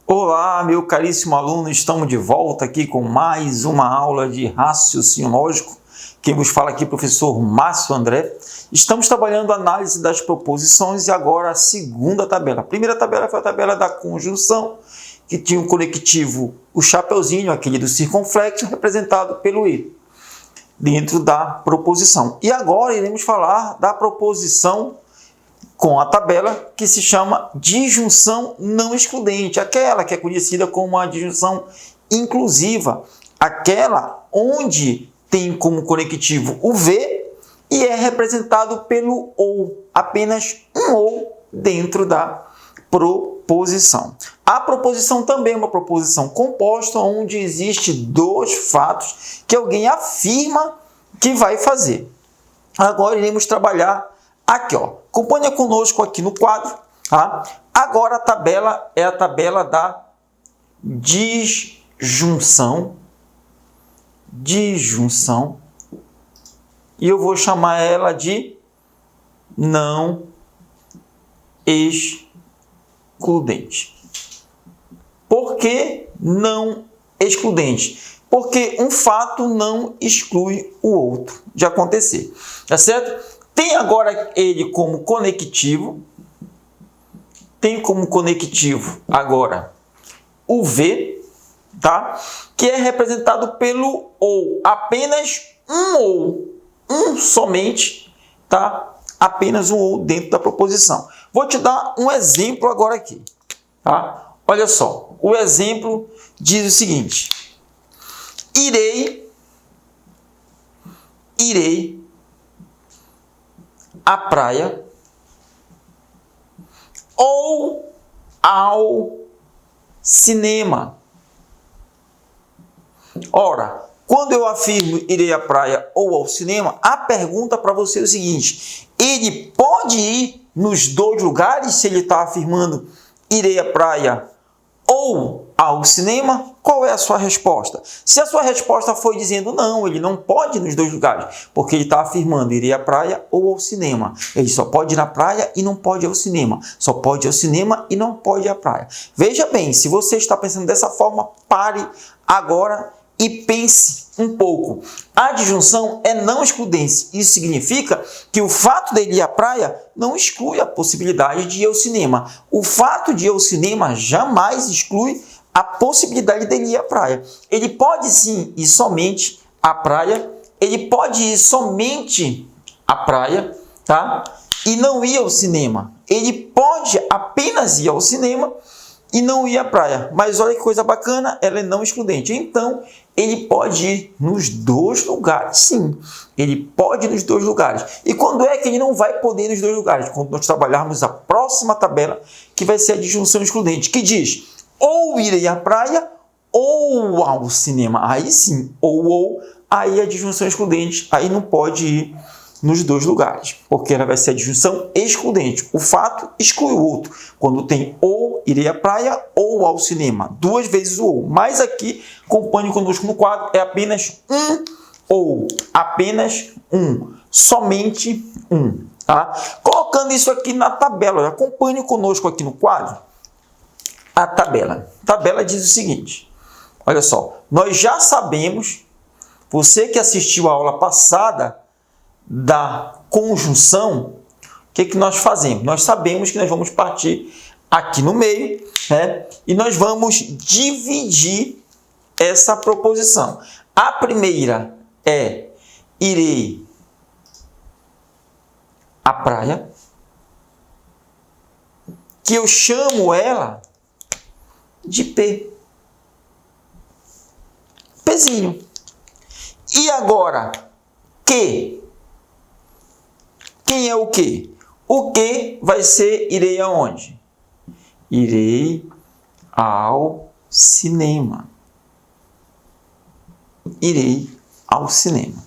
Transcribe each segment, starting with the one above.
Olá, meu caríssimo aluno, estamos de volta aqui com mais uma aula de raciocínio lógico. Quem vos fala aqui é o professor Márcio André. Estamos trabalhando a análise das proposições e agora a segunda tabela. A primeira tabela foi a tabela da conjunção, que tinha o conectivo, o chapeuzinho, aquele do circunflexo, representado pelo E, dentro da proposição. E agora iremos falar da proposição com a tabela que se chama disjunção não excludente, aquela que é conhecida como a disjunção inclusiva, aquela onde tem como conectivo o V e é representado pelo OU, apenas um OU dentro da proposição. A proposição também é uma proposição composta onde existe dois fatos que alguém afirma que vai fazer. Agora iremos trabalhar aqui, ó. Acompanha conosco aqui no quadro, tá? Agora a tabela é a tabela da disjunção. E eu vou chamar ela de não excludente. Por que não excludente? Porque um fato não exclui o outro de acontecer, tá certo? Tem agora ele como conectivo, agora o V, tá? Que é representado pelo OU, apenas um OU, um somente, tá? Apenas um OU dentro da proposição. Vou te dar um exemplo agora aqui, tá? Olha só, o exemplo diz o seguinte: irei à praia ou ao cinema. Ora, quando eu afirmo irei à praia ou ao cinema, a pergunta para você é o seguinte: ele pode ir nos dois lugares se ele está afirmando irei à praia ou ao cinema? Qual é a sua resposta? Se a sua resposta foi dizendo não, ele não pode ir nos dois lugares, porque ele está afirmando irei à praia ou ao cinema. Ele só pode ir na praia e não pode ir ao cinema. Só pode ir ao cinema e não pode ir à praia. Veja bem, se você está pensando dessa forma, pare agora e pense um pouco. A disjunção é não excludente. Isso significa que o fato dele ir à praia não exclui a possibilidade de ir ao cinema. O fato de ir ao cinema jamais exclui a possibilidade dele ir à praia. Ele pode sim ir somente à praia, ele pode ir somente à praia, tá? E não ir ao cinema. Ele pode apenas ir ao cinema e não ir à praia. Mas olha que coisa bacana, ela é não excludente. Então, ele pode ir nos dois lugares, sim. Ele pode ir nos dois lugares. E quando é que ele não vai poder ir nos dois lugares? Quando nós trabalharmos a próxima tabela, que vai ser a disjunção excludente, que diz ou irei à praia ou ao cinema. Aí sim, ou, aí a disjunção excludente, aí não pode ir nos dois lugares, porque ela vai ser a disjunção excludente. O fato exclui o outro. Quando tem ou irei à praia ou ao cinema, duas vezes o ou. Mas aqui, acompanhe conosco no quadro, é apenas um ou, apenas um, somente um, tá? Colocando isso aqui na tabela, acompanhe conosco aqui no quadro a tabela. A tabela diz o seguinte: olha só, nós já sabemos, você que assistiu a aula passada da conjunção, o que nós fazemos? Nós sabemos que nós vamos partir aqui no meio, né? E nós vamos dividir essa proposição. A primeira é irei à praia, que eu chamo ela de P. Pzinho. E agora, que? Quem é o que? O que vai ser irei aonde? Irei ao cinema. Irei ao cinema.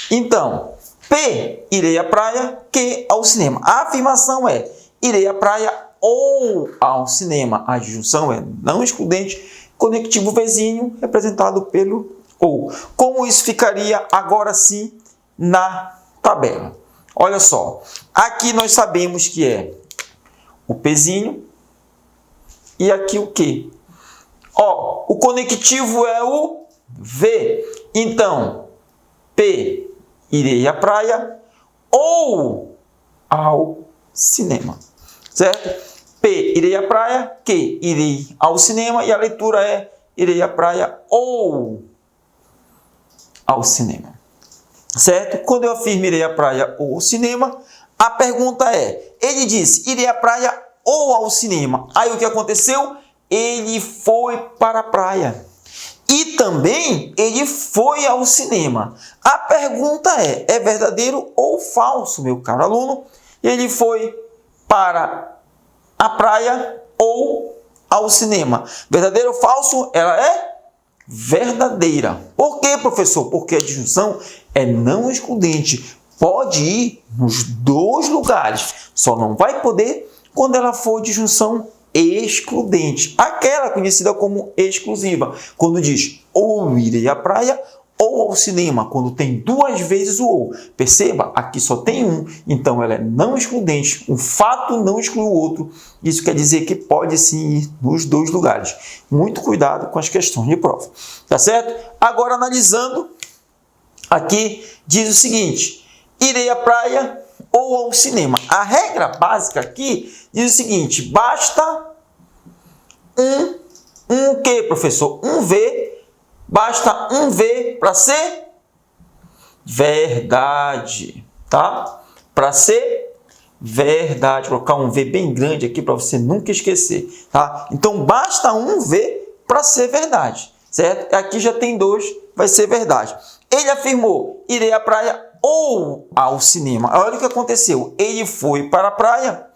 Então, P, irei à praia, que ao cinema. A afirmação é irei à praia ou ao cinema. A disjunção é não excludente, conectivo vizinho, representado pelo ou. Como isso ficaria agora sim na tabela? Olha só, aqui nós sabemos que é o Pzinho e aqui o que? Ó, o conectivo é o V. Então, P, irei à praia ou ao cinema. Certo? P, irei à praia. Q, irei ao cinema. E a leitura é irei à praia ou ao cinema. Certo? Quando eu afirmo irei à praia ou ao cinema, a pergunta é, ele disse irei à praia ou ao cinema. Aí o que aconteceu? Ele foi para a praia. E também ele foi ao cinema. A pergunta é verdadeiro ou falso, meu caro aluno? Ele foi para a praia ou ao cinema. Verdadeiro ou falso? Ela é verdadeira. Por quê, professor? Porque a disjunção é não excludente. Pode ir nos dois lugares. Só não vai poder quando ela for disjunção excludente. Aquela conhecida como exclusiva. Quando diz ou irei à praia ou ao cinema, quando tem duas vezes o ou. Perceba, aqui só tem um, então ela é não excludente. Um fato não exclui o outro. Isso quer dizer que pode sim ir nos dois lugares. Muito cuidado com as questões de prova. Tá certo? Agora, analisando, aqui diz o seguinte, irei à praia ou ao cinema. A regra básica aqui diz o seguinte, basta um quê, professor? Um V. Basta um V para ser verdade, tá? Para ser verdade. Vou colocar um V bem grande aqui para você nunca esquecer, tá? Então, basta um V para ser verdade, certo? Aqui já tem dois, vai ser verdade. Ele afirmou, irei à praia ou ao cinema. Olha o que aconteceu. Ele foi para a praia,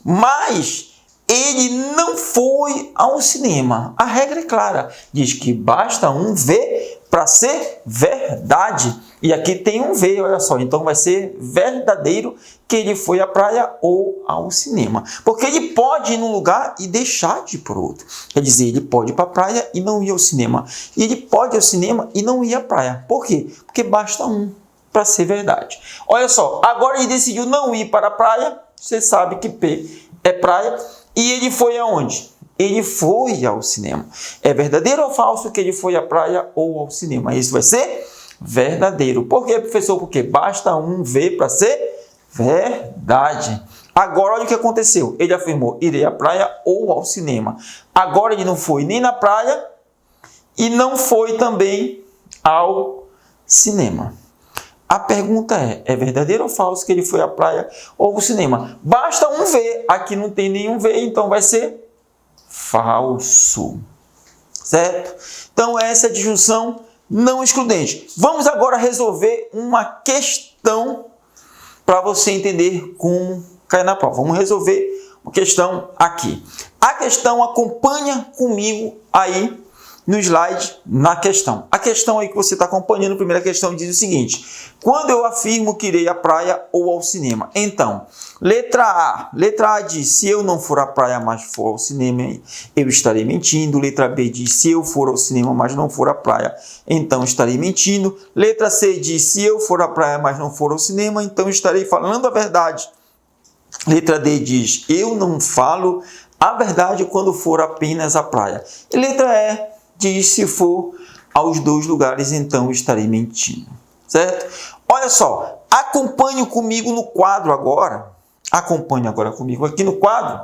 mas ele não foi ao cinema. A regra é clara. Diz que basta um V para ser verdade. E aqui tem um V, olha só. Então vai ser verdadeiro que ele foi à praia ou ao cinema. Porque ele pode ir num lugar e deixar de ir para outro. Quer dizer, ele pode ir para a praia e não ir ao cinema. E ele pode ir ao cinema e não ir à praia. Por quê? Porque basta um para ser verdade. Olha só, agora ele decidiu não ir para a praia. Você sabe que P é praia. E ele foi aonde? Ele foi ao cinema. É verdadeiro ou falso que ele foi à praia ou ao cinema? Isso vai ser verdadeiro. Por quê, professor? Porque basta um V para ser verdade. Agora, olha o que aconteceu. Ele afirmou, irei à praia ou ao cinema. Agora ele não foi nem na praia e não foi também ao cinema. A pergunta é verdadeiro ou falso que ele foi à praia ou ao cinema? Basta um V. Aqui não tem nenhum V, então vai ser falso. Certo? Então, essa é a disjunção não excludente. Vamos agora resolver uma questão para você entender como cai na prova. Vamos resolver uma questão aqui. A questão acompanha comigo aí no slide, na questão. A questão aí que você está acompanhando, a primeira questão diz o seguinte, quando eu afirmo que irei à praia ou ao cinema? Então, letra A diz, se eu não for à praia, mas for ao cinema, eu estarei mentindo. Letra B diz, se eu for ao cinema, mas não for à praia, então estarei mentindo. Letra C diz, se eu for à praia, mas não for ao cinema, então estarei falando a verdade. Letra D diz, eu não falo a verdade quando for apenas à praia. E letra E diz, se for aos dois lugares, então estarei mentindo, certo? Olha só, acompanhe comigo no quadro agora, acompanhe agora comigo aqui no quadro,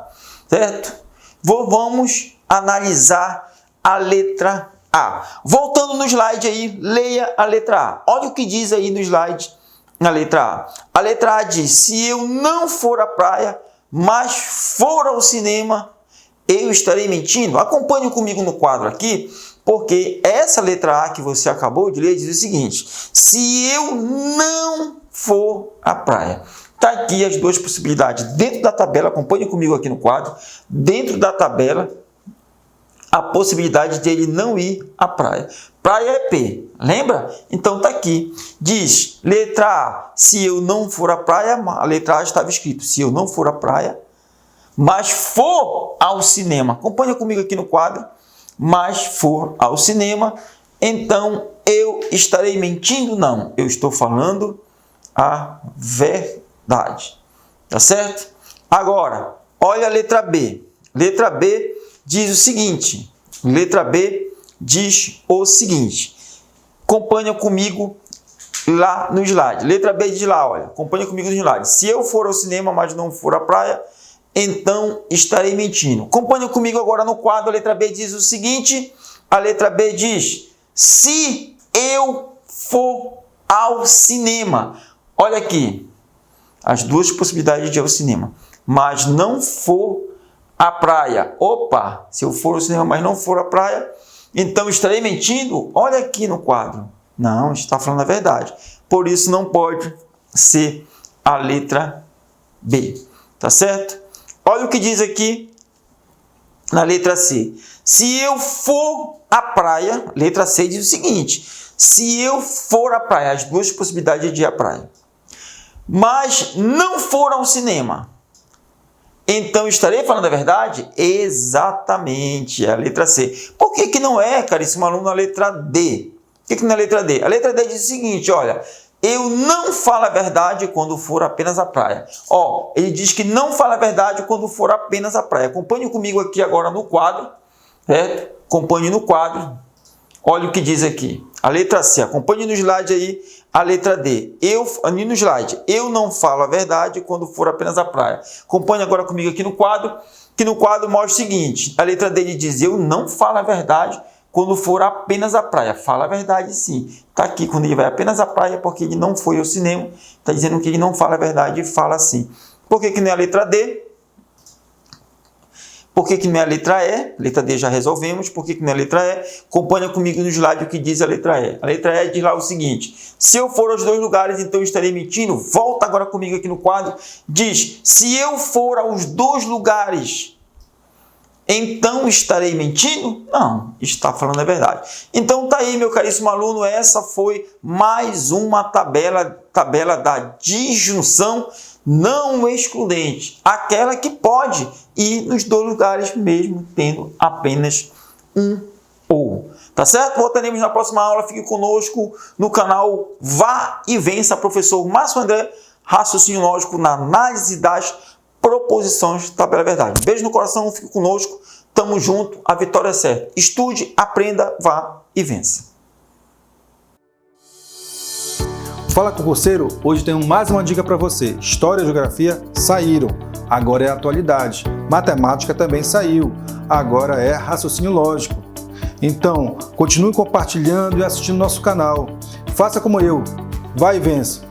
certo? Vamos analisar a letra A. Voltando no slide aí, leia a letra A. Olha o que diz aí no slide, na letra A. A letra A diz, se eu não for à praia, mas for ao cinema, eu estarei mentindo? Acompanhe comigo no quadro aqui, porque essa letra A que você acabou de ler diz o seguinte, se eu não for à praia. Está aqui as duas possibilidades. Dentro da tabela, acompanhe comigo aqui no quadro, dentro da tabela, a possibilidade de ele não ir à praia. Praia é P, lembra? Então está aqui. Diz, letra A, se eu não for à praia, a letra A estava escrito, se eu não for à praia, mas for ao cinema. Acompanha comigo aqui no quadro. Mas for ao cinema, então eu estarei mentindo? Não, eu estou falando a verdade. Tá certo? Agora, olha a letra B. Letra B diz o seguinte, Letra B diz o seguinte. Acompanha comigo lá no slide. Letra B diz lá, olha, acompanha comigo no slide. Se eu for ao cinema, mas não for à praia, então estarei mentindo. Acompanha comigo agora no quadro. A letra B diz o seguinte. A letra B diz, se eu for ao cinema. Olha aqui, as duas possibilidades de ir ao cinema. Mas não for à praia. Opa, se eu for ao cinema, mas não for à praia, então estarei mentindo? Olha aqui no quadro. Não, está falando a verdade. Por isso não pode ser a letra B. Tá certo? Olha o que diz aqui na letra C. Se eu for à praia, letra C diz o seguinte. Se eu for à praia, as duas possibilidades de ir à praia, mas não for ao cinema, então estarei falando a verdade? Exatamente, é a letra C. Por que que não é, caríssimo aluno, a letra D? Por que não é a letra D? A letra D diz o seguinte, olha, eu não falo a verdade quando for apenas à praia. Ó, ele diz que não fala a verdade quando for apenas à praia. Acompanhe comigo aqui agora no quadro, certo? Acompanhe no quadro. Olha o que diz aqui. A letra C, acompanhe no slide aí a letra D. Ali no slide, eu não falo a verdade quando for apenas à praia. Acompanhe agora comigo aqui no quadro, que no quadro mostra o seguinte. A letra D diz, eu não falo a verdade quando for apenas à praia. Fala a verdade sim. Está aqui, quando ele vai apenas à praia, porque ele não foi ao cinema. Está dizendo que ele não fala a verdade e fala sim. Por que que não é a letra D? Por que que não é a letra E? Letra D já resolvemos. Por que que não é a letra E? Acompanha comigo no slide o que diz a letra E. A letra E diz lá o seguinte. Se eu for aos dois lugares, então estarei mentindo. Volta agora comigo aqui no quadro. Diz, se eu for aos dois lugares, então estarei mentindo? Não, está falando a verdade. Então tá aí, meu caríssimo aluno, essa foi mais uma tabela da disjunção não excludente, aquela que pode ir nos dois lugares mesmo tendo apenas um ou. Tá certo? Voltaremos na próxima aula. Fique conosco no canal Vá e Vença, professor Márcio André, raciocínio lógico na análise das proposições da tabela verdade. Beijo no coração, fique conosco, tamo junto, a vitória é certa. Estude, aprenda, vá e vença. Fala concurseiro, hoje tenho mais uma dica para você. História e Geografia saíram, agora é atualidade. Matemática também saiu, agora é raciocínio lógico. Então, continue compartilhando e assistindo nosso canal. Faça como eu, vai e vença!